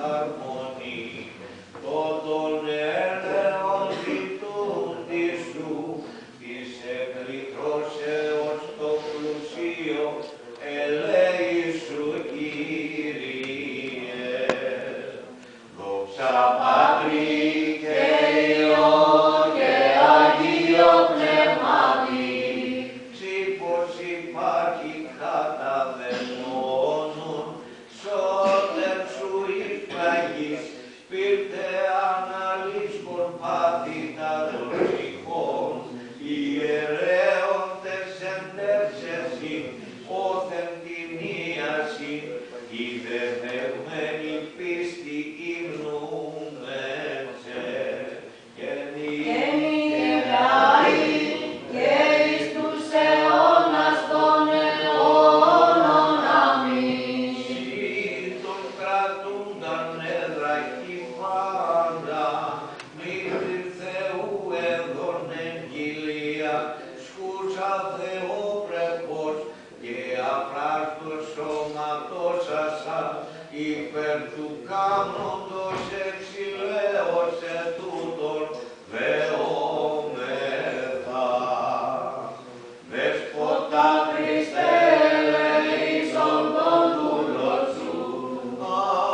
χαρμονή, τον έλεον λειτούντι σου, της εκκλητρώσεως το πλουσίο, ελέησου Κύριε. Δόξα Πατρί και Υιό και Αγίο Πνεύματι, ψήφος υπάρχει κατά δαιμόνων, σώτερ σου εις πλαγής, πήρτε αναλύσκον πάθητα των ψυχών, ιερέοντες εντεύξεσι, όθεν την ίαση, η δεδεγμένη πίστη υμνούμενσε. Υπέρ του κάνοντος εξηλαίως ετούτον δεόμεθα. Δέσποτα Χριστέ ελέησον τον δούλον σου,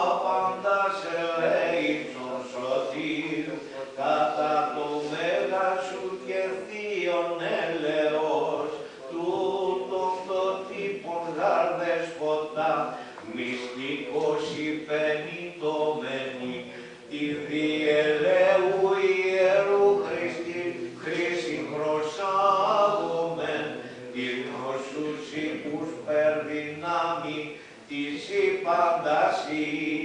άπαντας ελέησον σωτήρ, κατά το μέγα σου και θείον έλεος, τούτον το τύπον γαρ δέσποτα, μυστικός υπενητωμένη, τη διελαίου Ιερού Χρήση προσάγομεν, τη γνωσούς υπούς περδυνάμει της υπαντασίας.